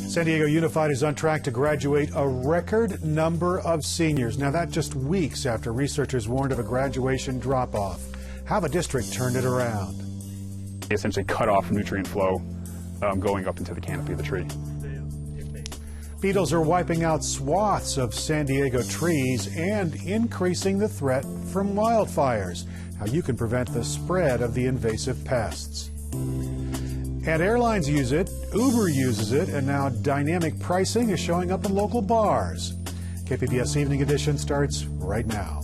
San Diego Unified is on track to graduate a record number of seniors. Now, that's just weeks after researchers warned of a graduation drop-off. How the district turned it around. They essentially cut off nutrient flow going up into the canopy of the tree. Beetles are wiping out swaths of San Diego trees and increasing the threat from wildfires. How you can prevent the spread of the invasive pests. And airlines use it, Uber uses it, and now dynamic pricing is showing up in local bars. KPBS Evening Edition starts right now.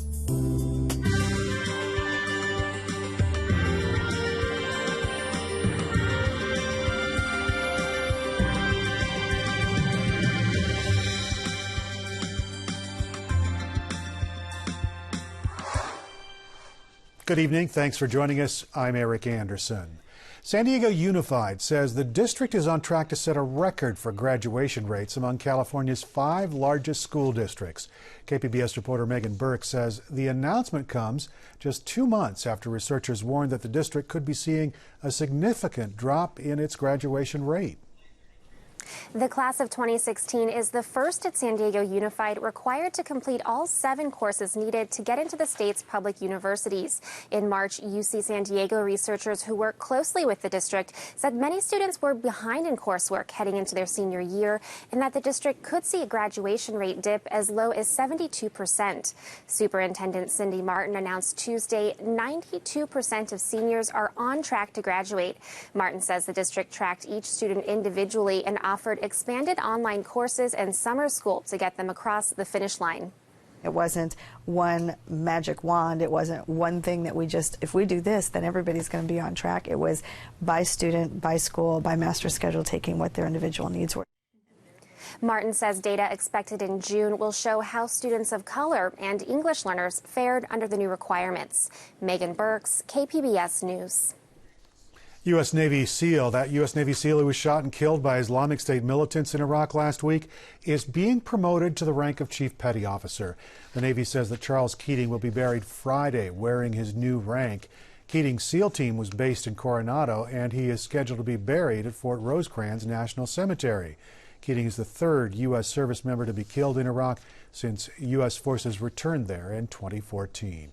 Good evening. Thanks for joining us. I'm Eric Anderson. San Diego Unified says the district is on track to set a record for graduation rates among California's 5 largest school districts. KPBS reporter Megan Burke says the announcement comes just 2 months after researchers warned that the district could be seeing a significant drop in its graduation rate. The class of 2016 is the first at San Diego Unified required to complete all 7 courses needed to get into the state's public universities. In March, UC San Diego researchers who work closely with the district said many students were behind in coursework heading into their senior year and that the district could see a graduation rate dip as low as 72%. Superintendent Cindy Martin announced Tuesday 92% of seniors are on track to graduate. Martin says the district tracked each student individually and offered expanded online courses and summer school to get them across the finish line. It wasn't one magic wand. It wasn't one thing that we just, if we do this, then everybody's going to be on track. It was by student, by school, by master schedule, taking what their individual needs were. Martin says data expected in June will show how students of color and English learners fared under the new requirements. Megan Burks, KPBS News. U.S. Navy SEAL, that U.S. Navy SEAL who was shot and killed by Islamic State militants in Iraq last week, is being promoted to the rank of Chief Petty Officer. The Navy says that Charles Keating will be buried Friday wearing his new rank. Keating's SEAL team was based in Coronado, and he is scheduled to be buried at Fort Rosecrans National Cemetery. Keating is the 3rd U.S. service member to be killed in Iraq since U.S. forces returned there in 2014.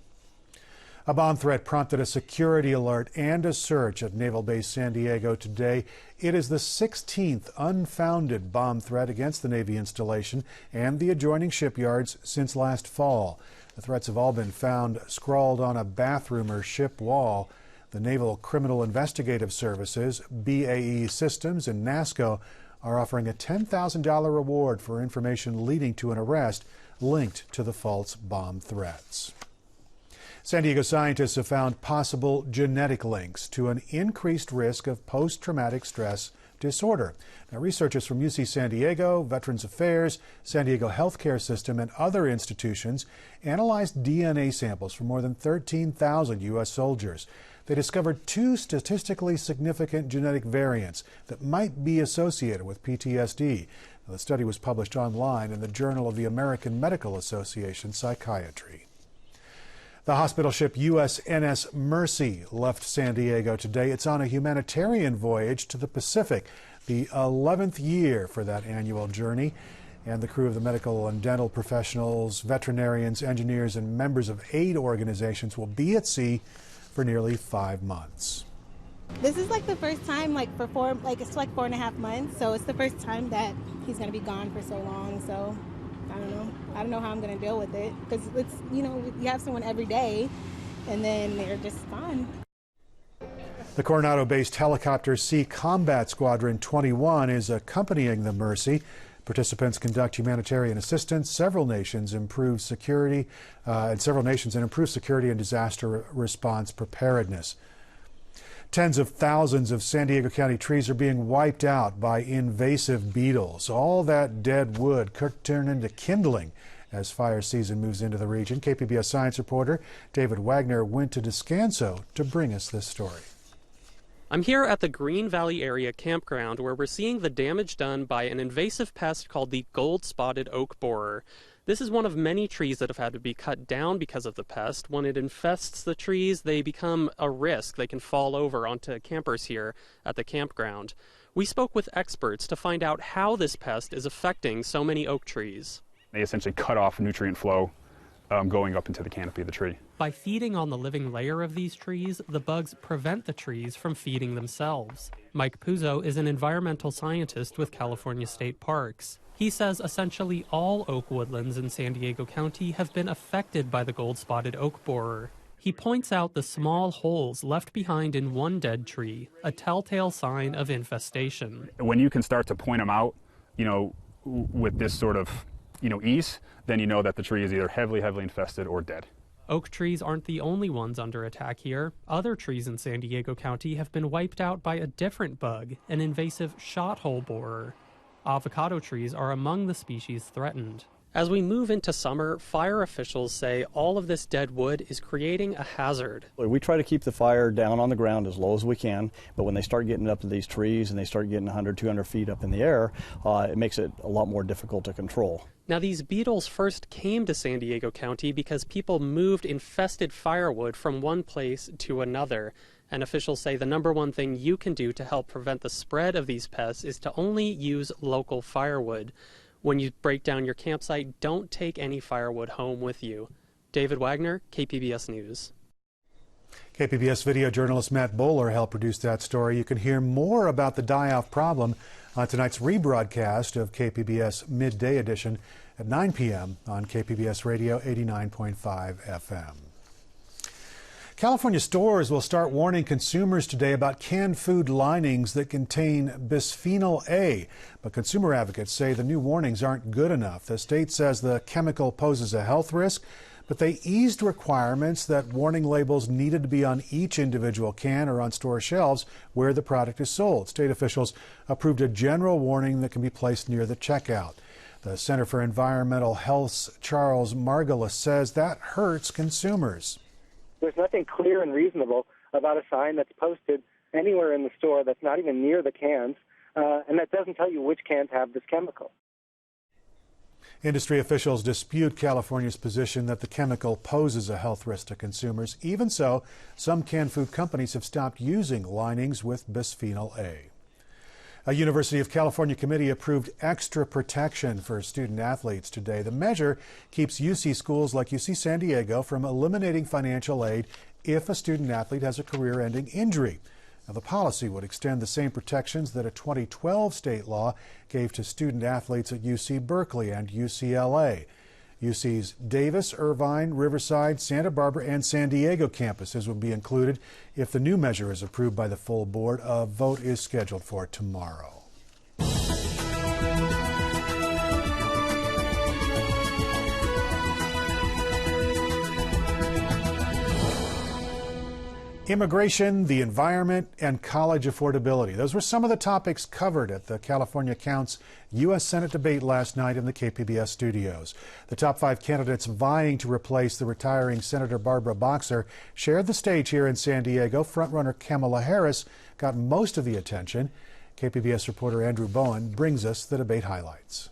A bomb threat prompted a security alert and a search at Naval Base San Diego today. It is the 16th unfounded bomb threat against the Navy installation and the adjoining shipyards since last fall. The threats have all been found scrawled on a bathroom or ship wall. The Naval Criminal Investigative Services, BAE Systems, and NASCO are offering a $10,000 reward for information leading to an arrest linked to the false bomb threats. San Diego scientists have found possible genetic links to an increased risk of post-traumatic stress disorder. Now, researchers from UC San Diego, Veterans Affairs, San Diego Healthcare System, and other institutions analyzed DNA samples from more than 13,000 U.S. soldiers. They discovered 2 statistically significant genetic variants that might be associated with PTSD. Now, the study was published online in the Journal of the American Medical Association Psychiatry. The hospital ship USNS Mercy left San Diego today. It's on a humanitarian voyage to the Pacific, the 11th year for that annual journey. And the crew of the medical and dental professionals, veterinarians, engineers, and members of aid organizations will be at sea for nearly 5 months. This is like the first time, it's like 4.5 months. So it's the first time that he's going to be gone for so long. So I don't know how I'm going to deal with it, because it's, you have someone every day and then they're just gone. The Coronado-based Helicopter Sea Combat Squadron 21 is accompanying the Mercy. Participants conduct humanitarian assistance. Several nations improve security and disaster response preparedness. Tens of thousands of San Diego County trees are being wiped out by invasive beetles. All that dead wood could turn into kindling as fire season moves into the region. KPBS science reporter David Wagner went to Descanso to bring us this story. I'm here at the Green Valley Area Campground where we're seeing the damage done by an invasive pest called the gold-spotted oak borer. This is one of many trees that have had to be cut down because of the pest. When it infests the trees, they become a risk. They can fall over onto campers here at the campground. We spoke with experts to find out how this pest is affecting so many oak trees. They essentially cut off nutrient flow going up into the canopy of the tree. By feeding on the living layer of these trees, the bugs prevent the trees from feeding themselves. Mike Puzo is an environmental scientist with California State Parks. He says essentially all oak woodlands in San Diego County have been affected by the gold-spotted oak borer. He points out the small holes left behind in one dead tree, a telltale sign of infestation. When you can start to point them out, with this sort of, ease, then you know that the tree is either heavily infested or dead. Oak trees aren't the only ones under attack here. Other trees in San Diego County have been wiped out by a different bug, an invasive shot-hole borer. Avocado trees are among the species threatened. As we move into summer, fire officials say all of this dead wood is creating a hazard. We try to keep the fire down on the ground as low as we can, but when they start getting up to these trees and they start getting 100, 200 feet up in the air, it makes it a lot more difficult to control. Now, these beetles first came to San Diego County because people moved infested firewood from one place to another. And officials say the number one thing you can do to help prevent the spread of these pests is to only use local firewood. When you break down your campsite, don't take any firewood home with you. David Wagner, KPBS News. KPBS video journalist Matt Bowler helped produce that story. You can hear more about the die-off problem on tonight's rebroadcast of KPBS Midday Edition at 9 p.m. on KPBS Radio 89.5 FM. California stores will start warning consumers today about canned food linings that contain bisphenol A. But consumer advocates say the new warnings aren't good enough. The state says the chemical poses a health risk, but they eased requirements that warning labels needed to be on each individual can or on store shelves where the product is sold. State officials approved a general warning that can be placed near the checkout. The Center for Environmental Health's Charles Margulis says that hurts consumers. There's nothing clear and reasonable about a sign that's posted anywhere in the store that's not even near the cans, and that doesn't tell you which cans have this chemical. Industry officials dispute California's position that the chemical poses a health risk to consumers. Even so, some canned food companies have stopped using linings with bisphenol A. A University of California committee approved extra protection for student athletes today. The measure keeps UC schools like UC San Diego from eliminating financial aid if a student athlete has a career-ending injury. Now, the policy would extend the same protections that a 2012 state law gave to student athletes at UC Berkeley and UCLA. UC's Davis, Irvine, Riverside, Santa Barbara, and San Diego campuses will be included if the new measure is approved by the full board. A vote is scheduled for tomorrow. Immigration, the environment, and college affordability. Those were some of the topics covered at the California Counts U.S. Senate debate last night in the KPBS studios. The top 5 candidates vying to replace the retiring Senator Barbara Boxer shared the stage here in San Diego. Frontrunner Kamala Harris got most of the attention. KPBS reporter Andrew Bowen brings us the debate highlights.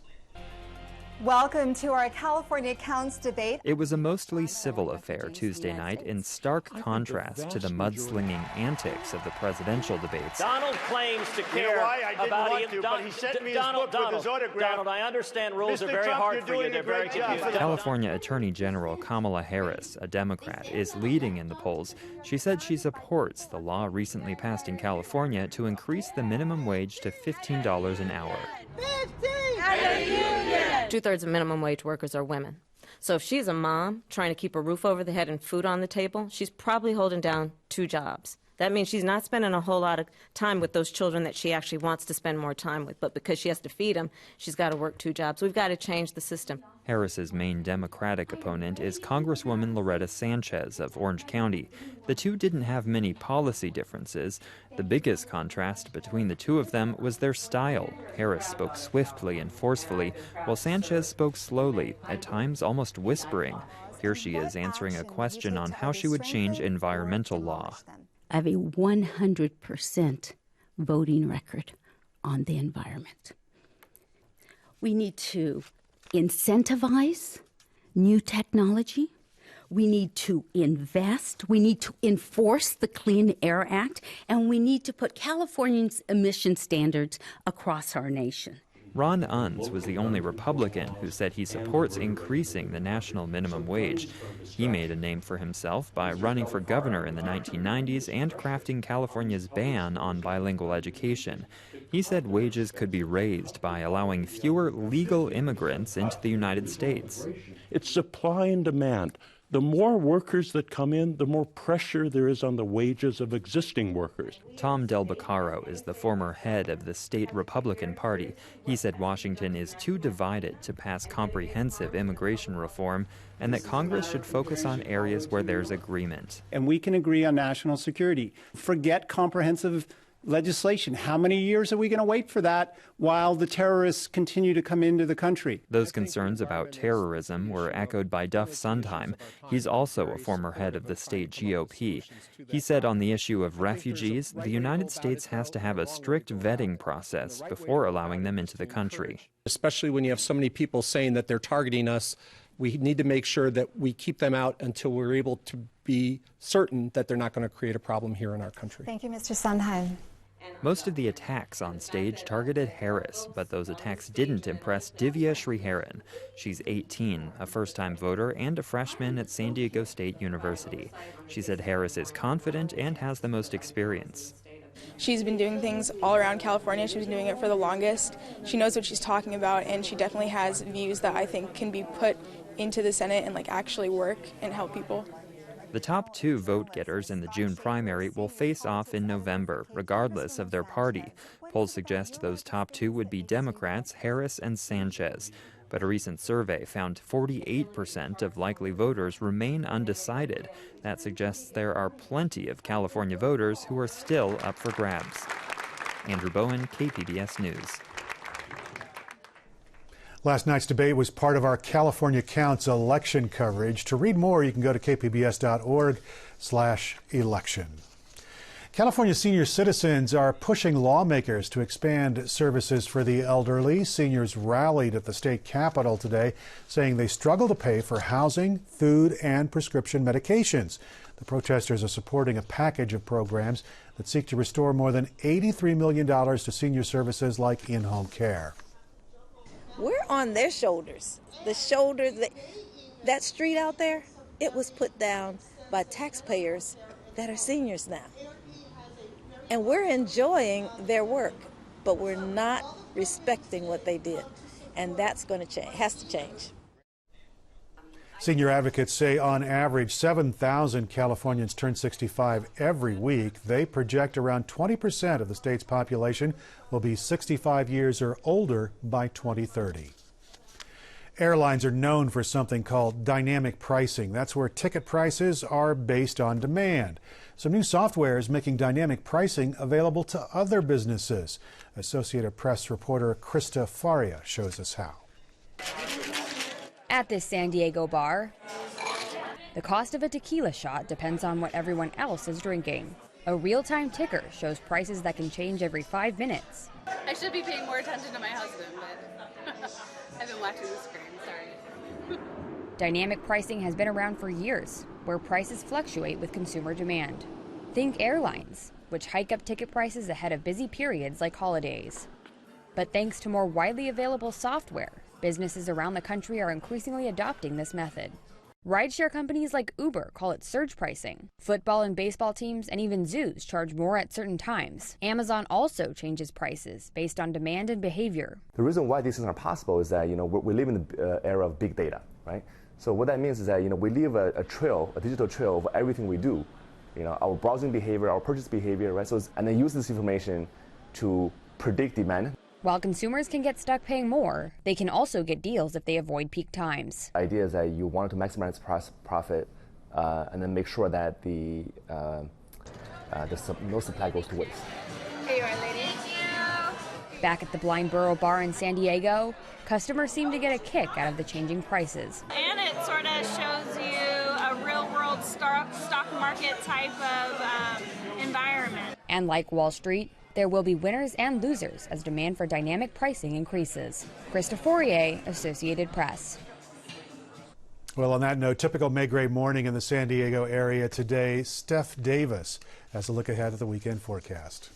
Welcome to our California Counts debate. It was a mostly civil affair Tuesday night, in stark contrast to the mudslinging antics of the presidential debates. Donald claims to care about him. But he sent me his book with his autograph. Donald, I understand rules are very hard for you. They're very confusing. California Attorney General Kamala Harris, a Democrat, is leading in the polls. She said she supports the law recently passed in California to increase the minimum wage to $15 an hour. 15! And a union! 2/3 of minimum wage workers are women. So if she's a mom trying to keep a roof over the head and food on the table, she's probably holding down 2 jobs. That means she's not spending a whole lot of time with those children that she actually wants to spend more time with. But because she has to feed them, she's got to work 2 jobs. We've got to change the system. Harris's main Democratic opponent is Congresswoman Loretta Sanchez of Orange County. The two didn't have many policy differences. The biggest contrast between the two of them was their style. Harris spoke swiftly and forcefully, while Sanchez spoke slowly, at times almost whispering. Here she is answering a question on how she would change environmental law. I have a 100% voting record on the environment. We need to incentivize new technology. We need to invest. We need to enforce the Clean Air Act. And we need to put Californians' emission standards across our nation. Ron Unz was the only Republican who said he supports increasing the national minimum wage. He made a name for himself by running for governor in the 1990s and crafting California's ban on bilingual education. He said wages could be raised by allowing fewer legal immigrants into the United States. It's supply and demand. The more workers that come in, the more pressure there is on the wages of existing workers. Tom Del Beccaro is the former head of the state Republican Party. He said Washington is too divided to pass comprehensive immigration reform and that Congress should focus on areas where there's agreement. And we can agree on national security. Forget comprehensive legislation. How many years are we going to wait for that while the terrorists continue to come into the country? Those concerns about terrorism were echoed by Duff Sondheim. He's also a former head of the state GOP. He said on the issue of refugees, the United States has to have a strict vetting process before allowing them into the country. Especially when you have so many people saying that they're targeting us, we need to make sure that we keep them out until we're able to be certain that they're not going to create a problem here in our country. Thank you, Mr. Sondheim. Most of the attacks on stage targeted Harris, but those attacks didn't impress Divya Sriharan. She's 18, a first-time voter, and a freshman at San Diego State University. She said Harris is confident and has the most experience. She's been doing things all around California. She's been doing it for the longest. She knows what she's talking about, and she definitely has views that I think can be put into the Senate and actually work and help people. The top two vote-getters in the June primary will face off in November, regardless of their party. Polls suggest those top two would be Democrats, Harris and Sanchez. But a recent survey found 48% of likely voters remain undecided. That suggests there are plenty of California voters who are still up for grabs. Andrew Bowen, KPBS News. Last night's debate was part of our California Counts election coverage. To read more, you can go to kpbs.org/election. California senior citizens are pushing lawmakers to expand services for the elderly. Seniors rallied at the state capitol today, saying they struggle to pay for housing, food, and prescription medications. The protesters are supporting a package of programs that seek to restore more than $83 million to senior services like in-home care. We're on their shoulders. The shoulders, that street out there, it was put down by taxpayers that are seniors now. And we're enjoying their work, but we're not respecting what they did. And that's going to change, has to change. Senior advocates say on average 7,000 Californians turn 65 every week. They project around 20% of the state's population will be 65 years or older by 2030. Airlines are known for something called dynamic pricing. That's where ticket prices are based on demand. Some new software is making dynamic pricing available to other businesses. Associated Press reporter Krista Faria shows us how. At this San Diego bar, the cost of a tequila shot depends on what everyone else is drinking. A real-time ticker shows prices that can change every 5 minutes. I should be paying more attention to my husband, but I've been watching the screen, sorry. Dynamic pricing has been around for years, where prices fluctuate with consumer demand. Think airlines, which hike up ticket prices ahead of busy periods like holidays. But thanks to more widely available software, businesses around the country are increasingly adopting this method. Rideshare companies like Uber call it surge pricing. Football and baseball teams and even zoos charge more at certain times. Amazon also changes prices based on demand and behavior. The reason why these things are possible is that we live in the era of big data, right? So what that means is that we leave a digital trail of everything we do, our browsing behavior, our purchase behavior, right? And then use this information to predict demand. While consumers can get stuck paying more, they can also get deals if they avoid peak times. The idea is that you want to maximize profit and then make sure that no supply goes to waste. Here you are, lady. Thank you. Back at the Blind Burro Bar in San Diego, customers seem to get a kick out of the changing prices. And it sort of shows you a real-world stock market type of environment. And like Wall Street, there will be winners and losers as demand for dynamic pricing increases. Krista Faria, Associated Press. Well, on that note, typical May-gray morning in the San Diego area today. Steph Davis has a look ahead at the weekend forecast.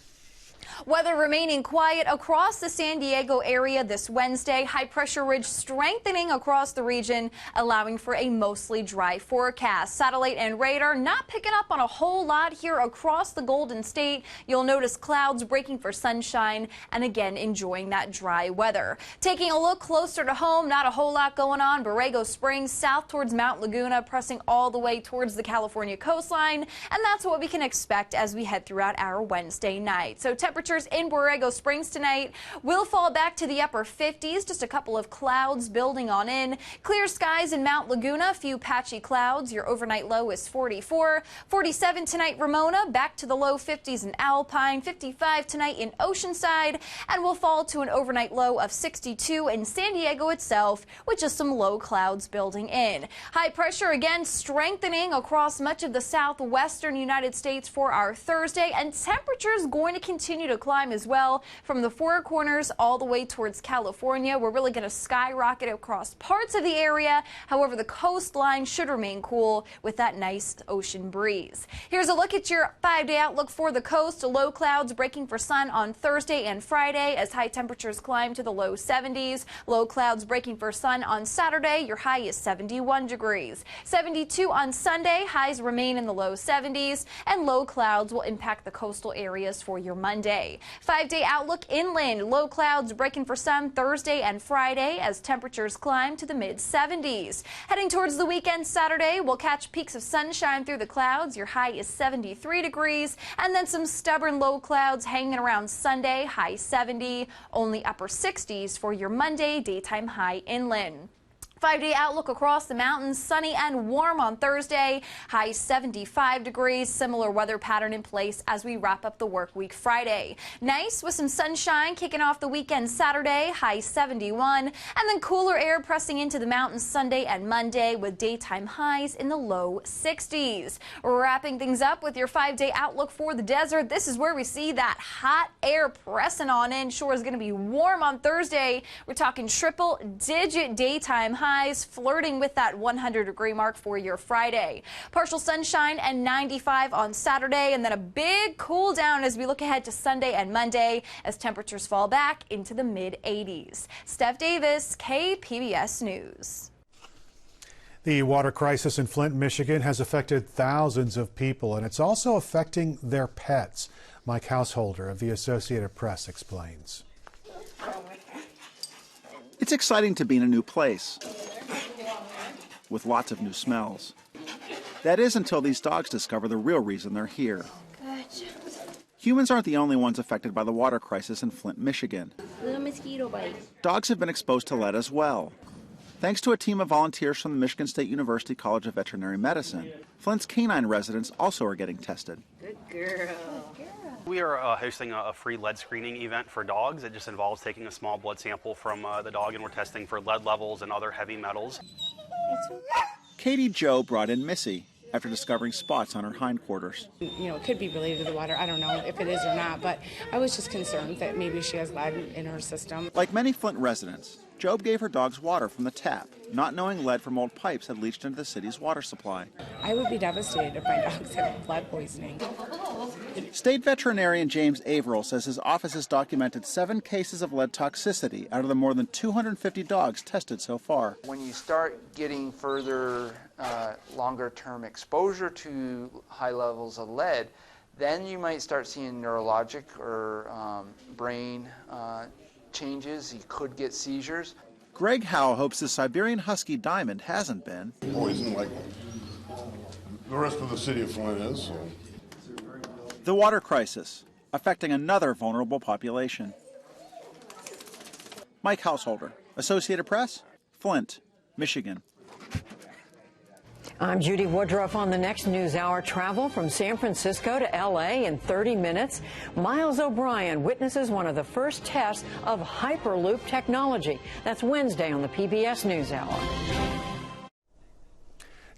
Weather remaining quiet across the San Diego area this Wednesday. High pressure ridge strengthening across the region, allowing for a mostly dry forecast. Satellite and radar not picking up on a whole lot here across the Golden State. You'll notice clouds breaking for sunshine and again enjoying that dry weather. Taking a look closer to home, not a whole lot going on. Borrego Springs south towards Mount Laguna, pressing all the way towards the California coastline. And that's what we can expect as we head throughout our Wednesday night. So temperatures in Borrego Springs tonight will fall back to the upper 50s, just a couple of clouds building on in. Clear skies in Mount Laguna, a few patchy clouds. Your overnight low is 44. 47 tonight, Ramona, back to the low 50s in Alpine. 55 tonight in Oceanside, and will fall to an overnight low of 62 in San Diego itself, with just some low clouds building in. High pressure again strengthening across much of the southwestern United States for our Thursday, and temperatures going to continue to climb as well from the Four Corners all the way towards California. We're really going to skyrocket across parts of the area. However, the coastline should remain cool with that nice ocean breeze. Here's a look at your 5-day outlook for the coast. Low clouds breaking for sun on Thursday and Friday as high temperatures climb to the low 70s. Low clouds breaking for sun on Saturday. Your high is 71 degrees. 72 on Sunday. Highs remain in the low 70s, and low clouds will impact the coastal areas for your Monday. 5-day outlook inland. Low clouds breaking for sun Thursday and Friday as temperatures climb to the mid-70s. Heading towards the weekend Saturday, we'll catch peaks of sunshine through the clouds. Your high is 73 degrees, and then some stubborn low clouds hanging around Sunday, high 70, only upper 60s for your Monday daytime high inland. 5-day outlook across the mountains, sunny and warm on Thursday, high 75 degrees. Similar weather pattern in place as we wrap up the work week Friday. Nice with some sunshine kicking off the weekend Saturday, high 71, and then cooler air pressing into the mountains Sunday and Monday with daytime highs in the low 60s. Wrapping things up with your 5-day outlook for the desert. This is where we see that hot air pressing on in. Shore is going to be warm on Thursday. We're talking triple-digit daytime highs, flirting with that 100-degree mark for your Friday. Partial sunshine and 95 on Saturday, and then a big cool down as we look ahead to Sunday and Monday as temperatures fall back into the mid-80s. Steph Davis, KPBS News. The water crisis in Flint, Michigan has affected thousands of people, and it's also affecting their pets. Mike Householder of the Associated Press explains. It's exciting to be in a new place with lots of new smells. That is until these dogs discover the real reason they're here. Humans aren't the only ones affected by the water crisis in Flint, Michigan. Little mosquito bite. Dogs have been exposed to lead as well. Thanks to a team of volunteers from the Michigan State University College of Veterinary Medicine, Flint's canine residents also are getting tested. Good girl. We are hosting a free lead screening event for dogs. It just involves taking a small blood sample from the dog, and we're testing for lead levels and other heavy metals. Katie Joe brought in Missy after discovering spots on her hindquarters. You know, it could be related to the water. I don't know if it is or not, but I was just concerned that maybe she has lead in her system. Like many Flint residents, Job gave her dogs water from the tap, not knowing lead from old pipes had leached into the city's water supply. I would be devastated if my dogs had lead poisoning. State veterinarian James Averill says his office has documented 7 cases of lead toxicity out of the more than 250 dogs tested so far. When you start getting further longer-term exposure to high levels of lead, then you might start seeing neurologic or brain changes. You could get seizures. Greg Howe hopes the Siberian Husky Diamond hasn't been poison like the rest of the city of Flint is. So. The water crisis affecting another vulnerable population. Mike Householder, Associated Press, Flint, Michigan. I'm Judy Woodruff on the next News Hour. Travel from San Francisco to L.A. in 30 minutes. Miles O'Brien witnesses one of the first tests of Hyperloop technology. That's Wednesday on the PBS News Hour.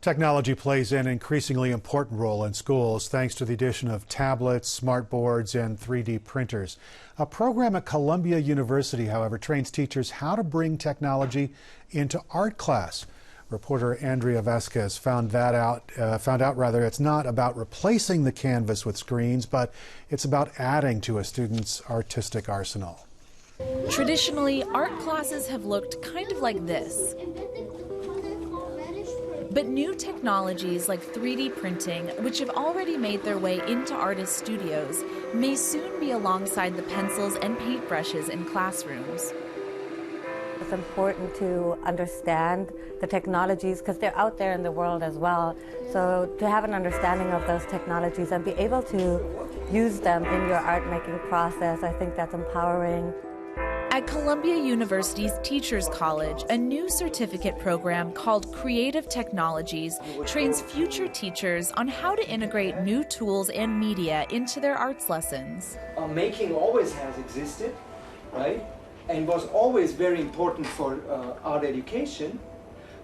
Technology plays an increasingly important role in schools thanks to the addition of tablets, smart boards, and 3D printers. A program at Columbia University, however, trains teachers how to bring technology into art class. Reporter Andrea Vasquez found out it's not about replacing the canvas with screens, but it's about adding to a student's artistic arsenal. Traditionally, art classes have looked kind of like this. But new technologies like 3D printing, which have already made their way into artist studios, may soon be alongside the pencils and paintbrushes in classrooms. It's important to understand the technologies because they're out there in the world as well. So to have an understanding of those technologies and be able to use them in your art making process, I think that's empowering. At Columbia University's Teachers College, a new certificate program called Creative Technologies trains future teachers on how to integrate new tools and media into their arts lessons. Making always has existed, right? And was always very important for art education,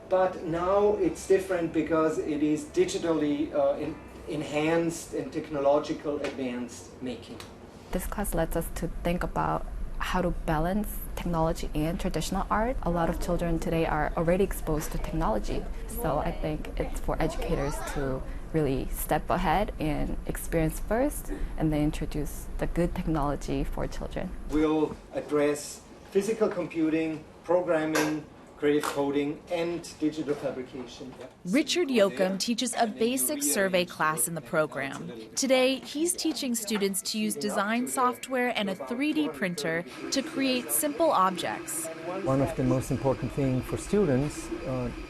but now it's different because it is digitally enhanced and technological advanced making. This class lets us to think about how to balance technology and traditional art. A lot of children today are already exposed to technology, so I think it's for educators to really step ahead and experience first and then introduce the good technology for children. We'll address physical computing, programming, creative coding, and digital fabrication. Richard Yoakum teaches a basic survey class in the program. Today, he's teaching students to use design software and a 3D printer to create simple objects. One of the most important things for students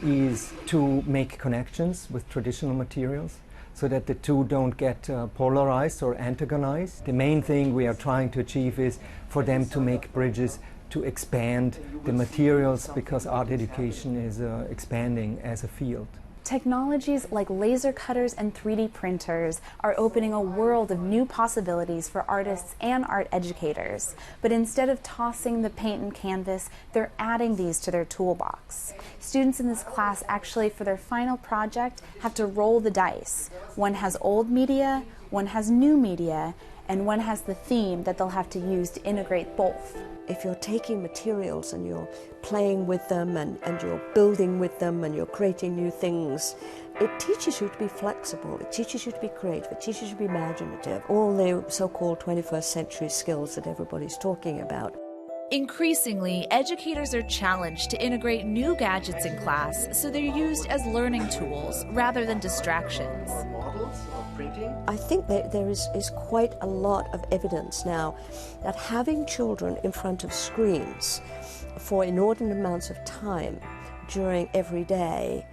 is to make connections with traditional materials so that the two don't get polarized or antagonized. The main thing we are trying to achieve is for them to make bridges to expand the materials because art education is expanding as a field. Technologies like laser cutters and 3D printers are opening a world of new possibilities for artists and art educators. But instead of tossing the paint and canvas, they're adding these to their toolbox. Students in this class actually, for their final project, have to roll the dice. One has old media, one has new media, and one has the theme that they'll have to use to integrate both. If you're taking materials and you're playing with them and you're building with them and you're creating new things, it teaches you to be flexible, it teaches you to be creative, it teaches you to be imaginative, all the so-called 21st century skills that everybody's talking about. Increasingly, educators are challenged to integrate new gadgets in class so they're used as learning tools rather than distractions. I think that there is quite a lot of evidence now that having children in front of screens for inordinate amounts of time during every day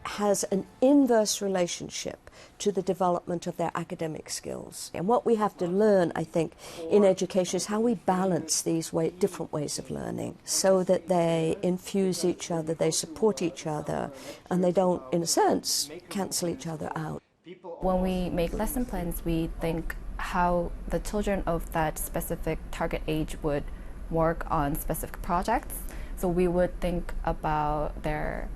has an inverse relationship to the development of their academic skills. And what we have to learn, I think, in education is how we balance these different ways of learning so that they infuse each other, they support each other, and they don't, in a sense, cancel each other out. When we make lesson plans, we think how the children of that specific target age would work on specific projects. So we would think about their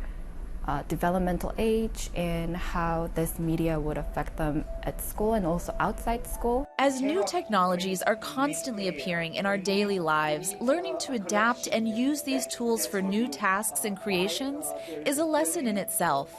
developmental age and how this media would affect them at school and also outside school. As new technologies are constantly appearing in our daily lives, learning to adapt and use these tools for new tasks and creations is a lesson in itself.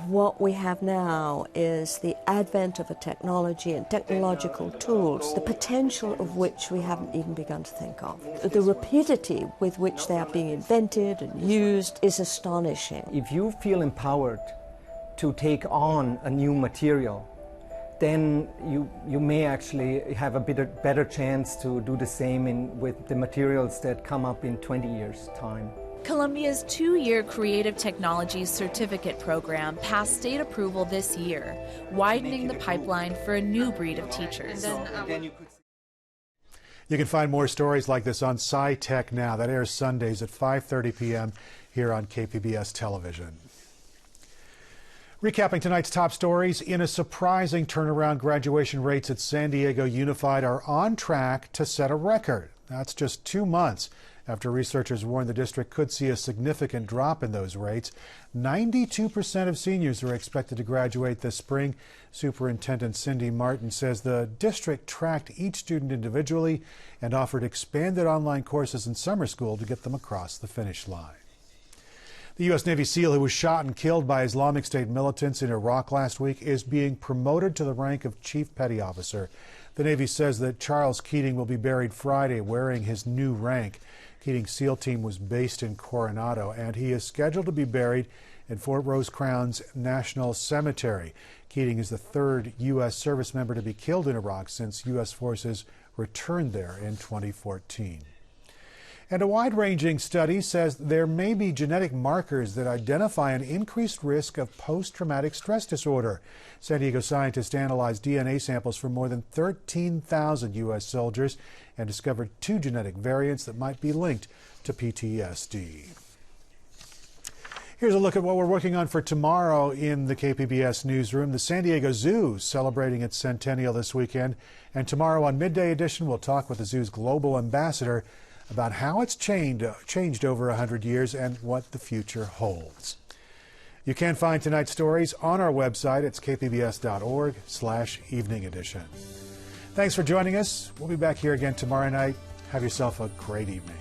What we have now is the advent of a technology and technological tools, the potential of which we haven't even begun to think of. The rapidity with which they are being invented and used is astonishing. If you feel empowered to take on a new material, then you may actually have a better chance to do the same with the materials that come up in 20 years' time. Columbia's 2-year Creative Technologies Certificate Program passed state approval this year, widening the pipeline for a new breed of teachers. You can find more stories like this on SciTech Now. That airs Sundays at 5:30 p.m. here on KPBS television. Recapping tonight's top stories, in a surprising turnaround, graduation rates at San Diego Unified are on track to set a record. That's just 2 months after researchers warned the district could see a significant drop in those rates. 92% of seniors are expected to graduate this spring. Superintendent Cindy Martin says the district tracked each student individually and offered expanded online courses in summer school to get them across the finish line. The U.S. Navy SEAL who was shot and killed by Islamic State militants in Iraq last week is being promoted to the rank of Chief Petty Officer. The Navy says that Charles Keating will be buried Friday wearing his new rank. Keating's SEAL team was based in Coronado, and he is scheduled to be buried in Fort Rosecrans National Cemetery. Keating is the third U.S. service member to be killed in Iraq since U.S. forces returned there in 2014. And a wide-ranging study says there may be genetic markers that identify an increased risk of post-traumatic stress disorder. San Diego scientists analyzed DNA samples from more than 13,000 U.S. soldiers and discovered 2 genetic variants that might be linked to PTSD. Here's a look at what we're working on for tomorrow in the KPBS newsroom. The San Diego Zoo is celebrating its centennial this weekend, and tomorrow on Midday Edition we'll talk with the zoo's global ambassador about how it's changed over 100 years and what the future holds. You can find tonight's stories on our website. It's kpbs.org/evening edition. Thanks for joining us. We'll be back here again tomorrow night. Have yourself a great evening.